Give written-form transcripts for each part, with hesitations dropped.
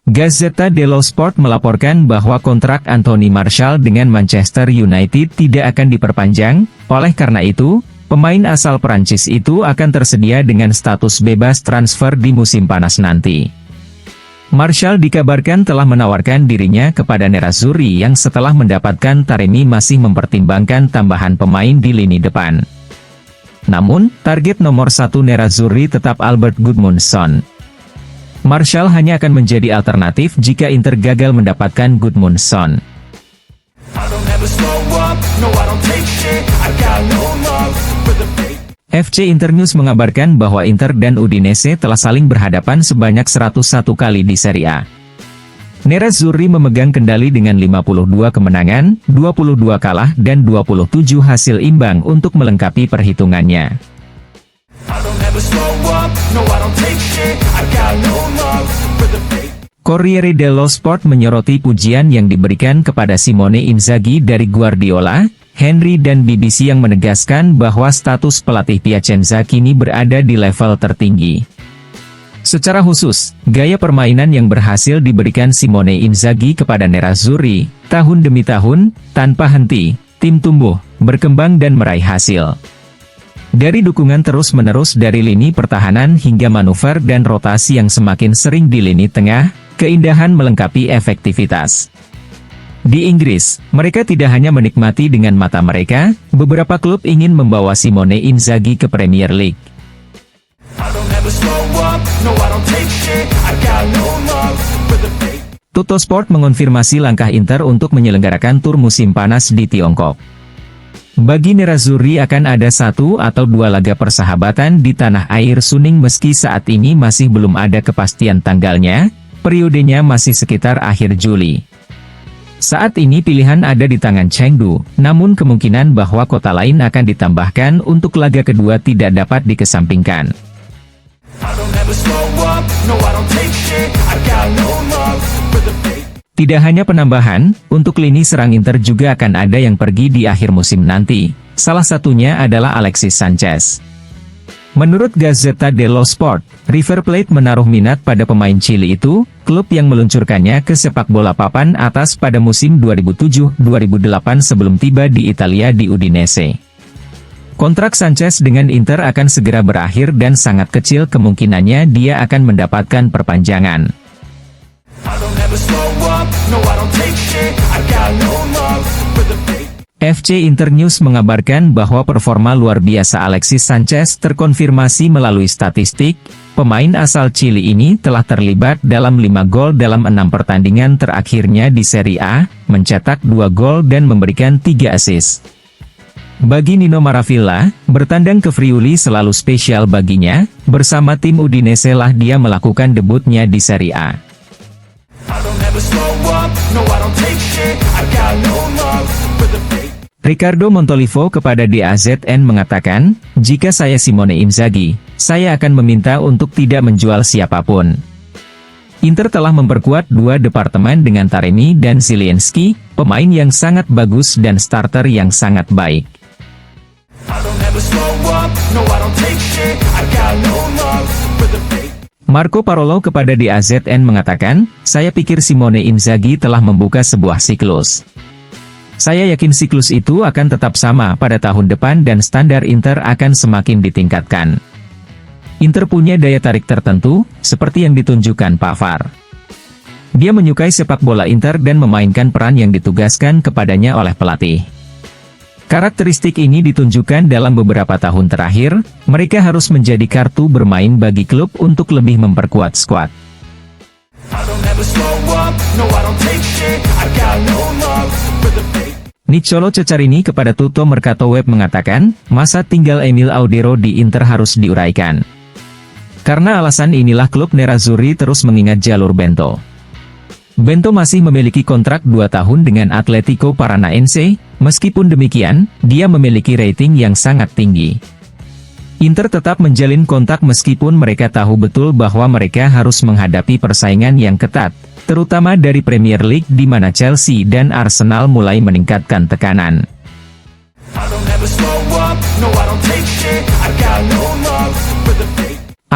Gazzetta dello Sport melaporkan bahwa kontrak Anthony Martial dengan Manchester United tidak akan diperpanjang, oleh karena itu, pemain asal Prancis itu akan tersedia dengan status bebas transfer di musim panas nanti. Martial dikabarkan telah menawarkan dirinya kepada Nerazzurri yang setelah mendapatkan Taremi masih mempertimbangkan tambahan pemain di lini depan. Namun, target nomor 1 Nerazzurri tetap Albert Gudmundsson. Martial hanya akan menjadi alternatif jika Inter gagal mendapatkan Gudmundsson. FC Internews mengabarkan bahwa Inter dan Udinese telah saling berhadapan sebanyak 101 kali di Serie A. Nerazzurri memegang kendali dengan 52 kemenangan, 22 kalah dan 27 hasil imbang untuk melengkapi perhitungannya. Corriere dello Sport menyoroti pujian yang diberikan kepada Simone Inzaghi dari Guardiola, Henry dan BBC yang menegaskan bahwa status pelatih Piacenza kini berada di level tertinggi. Secara khusus, gaya permainan yang berhasil diberikan Simone Inzaghi kepada Nerazzurri, tahun demi tahun, tanpa henti, tim tumbuh, berkembang dan meraih hasil. Dari dukungan terus-menerus dari lini pertahanan hingga manuver dan rotasi yang semakin sering di lini tengah, keindahan melengkapi efektivitas. Di Inggris, mereka tidak hanya menikmati dengan mata mereka, beberapa klub ingin membawa Simone Inzaghi ke Premier League. Tuttosport mengonfirmasi langkah Inter untuk menyelenggarakan tur musim panas di Tiongkok. Bagi Nerazzurri akan ada 1 atau 2 laga persahabatan di tanah air Suning meski saat ini masih belum ada kepastian tanggalnya, periodenya masih sekitar akhir Juli. Saat ini pilihan ada di tangan Chengdu, namun kemungkinan bahwa kota lain akan ditambahkan untuk laga kedua tidak dapat dikesampingkan. Tidak hanya penambahan, untuk lini serang Inter juga akan ada yang pergi di akhir musim nanti, salah satunya adalah Alexis Sanchez. Menurut Gazzetta dello Sport, River Plate menaruh minat pada pemain Chili itu, klub yang meluncurkannya ke sepak bola papan atas pada musim 2007-2008 sebelum tiba di Italia di Udinese. Kontrak Sanchez dengan Inter akan segera berakhir dan sangat kecil kemungkinannya dia akan mendapatkan perpanjangan. FC Internews mengabarkan bahwa performa luar biasa Alexis Sanchez terkonfirmasi melalui statistik. Pemain asal Chili ini telah terlibat dalam 5 gol dalam 6 pertandingan terakhirnya di Serie A, mencetak 2 gol dan memberikan 3 assist. Bagi Nino Maravilla, bertandang ke Friuli selalu spesial baginya, bersama tim Udinese lah dia melakukan debutnya di Serie A. Riccardo Montolivo kepada DAZN mengatakan, jika saya Simone Inzaghi, saya akan meminta untuk tidak menjual siapapun. Inter telah memperkuat 2 departemen dengan Taremi dan Zielinski, pemain yang sangat bagus dan starter yang sangat baik. Marco Parolo kepada DAZN mengatakan, saya pikir Simone Inzaghi telah membuka sebuah siklus. Saya yakin siklus itu akan tetap sama pada tahun depan dan standar Inter akan semakin ditingkatkan. Inter punya daya tarik tertentu, seperti yang ditunjukkan Pak Far. Dia menyukai sepak bola Inter dan memainkan peran yang ditugaskan kepadanya oleh pelatih. Karakteristik ini ditunjukkan dalam beberapa tahun terakhir, mereka harus menjadi kartu bermain bagi klub untuk lebih memperkuat skuad. Niccolò Cecarini kepada Tutto Mercato Web mengatakan, masa tinggal Emil Audero di Inter harus diuraikan. Karena alasan inilah klub Nerazzurri terus mengingat jalur Bento. Bento masih memiliki kontrak 2 tahun dengan Atletico Paranaense, meskipun demikian, dia memiliki rating yang sangat tinggi. Inter tetap menjalin kontak meskipun mereka tahu betul bahwa mereka harus menghadapi persaingan yang ketat, terutama dari Premier League di mana Chelsea dan Arsenal mulai meningkatkan tekanan.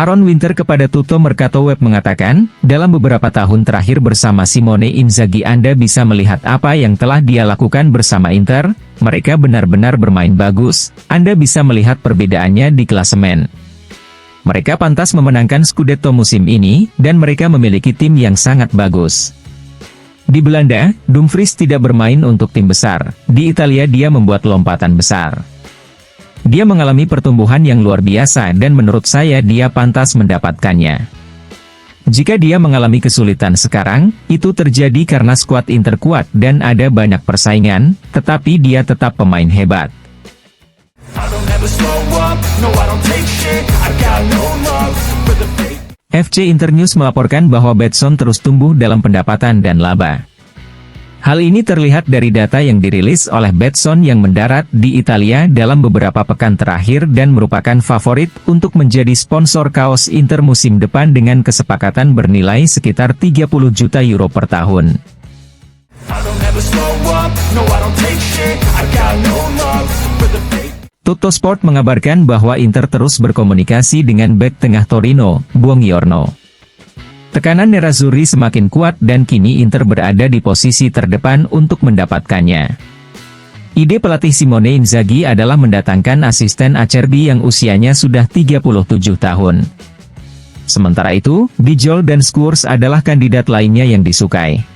Aaron Winter kepada Tutto Mercato Web mengatakan, dalam beberapa tahun terakhir bersama Simone Inzaghi Anda bisa melihat apa yang telah dia lakukan bersama Inter, mereka benar-benar bermain bagus, Anda bisa melihat perbedaannya di klasemen. Mereka pantas memenangkan Scudetto musim ini, dan mereka memiliki tim yang sangat bagus. Di Belanda, Dumfries tidak bermain untuk tim besar, di Italia dia membuat lompatan besar. Dia mengalami pertumbuhan yang luar biasa dan menurut saya dia pantas mendapatkannya. Jika dia mengalami kesulitan sekarang, itu terjadi karena skuad Inter kuat dan ada banyak persaingan, tetapi dia tetap pemain hebat. FC Internews melaporkan bahwa Betson terus tumbuh dalam pendapatan dan laba. Hal ini terlihat dari data yang dirilis oleh Betson yang mendarat di Italia dalam beberapa pekan terakhir dan merupakan favorit untuk menjadi sponsor kaos Inter musim depan dengan kesepakatan bernilai sekitar 30 juta euro per tahun. Tuttosport mengabarkan bahwa Inter terus berkomunikasi dengan bek tengah Torino, Buongiorno. Tekanan nerazzurri semakin kuat dan kini Inter berada di posisi terdepan untuk mendapatkannya. Ide pelatih Simone Inzaghi adalah mendatangkan asisten Acerbi yang usianya sudah 37 tahun. Sementara itu, Bijol dan Squurs adalah kandidat lainnya yang disukai.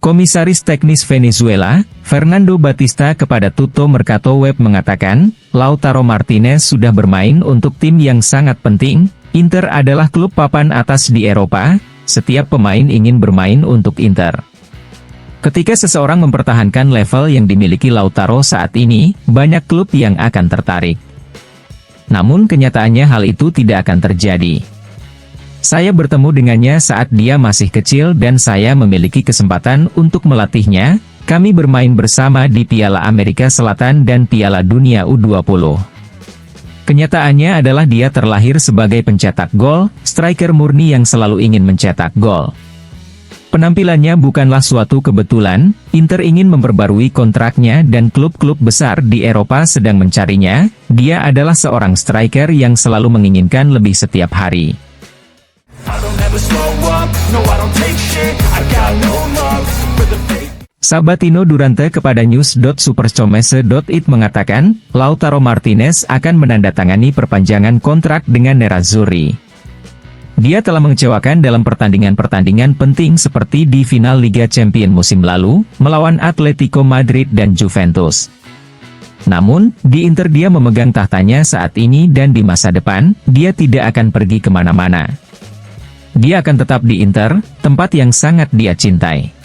Komisaris teknis Venezuela, Fernando Batista kepada Tutto Mercato Web mengatakan, Lautaro Martinez sudah bermain untuk tim yang sangat penting, Inter adalah klub papan atas di Eropa, setiap pemain ingin bermain untuk Inter. Ketika seseorang mempertahankan level yang dimiliki Lautaro saat ini, banyak klub yang akan tertarik. Namun kenyataannya hal itu tidak akan terjadi. Saya bertemu dengannya saat dia masih kecil dan saya memiliki kesempatan untuk melatihnya, kami bermain bersama di Piala Amerika Selatan dan Piala Dunia U20. Kenyataannya adalah dia terlahir sebagai pencetak gol, striker murni yang selalu ingin mencetak gol. Penampilannya bukanlah suatu kebetulan, Inter ingin memperbarui kontraknya dan klub-klub besar di Eropa sedang mencarinya, dia adalah seorang striker yang selalu menginginkan lebih setiap hari. Sabatino Durante kepada news.supercomese.it mengatakan, Lautaro Martinez akan menandatangani perpanjangan kontrak dengan nerazzurri. Dia telah mengecewakan dalam pertandingan-pertandingan penting seperti di final Liga Champions musim lalu, melawan Atletico Madrid dan Juventus. Namun, di Inter dia memegang tahtanya saat ini dan di masa depan, dia tidak akan pergi kemana-mana. Dia akan tetap di Inter, tempat yang sangat dia cintai.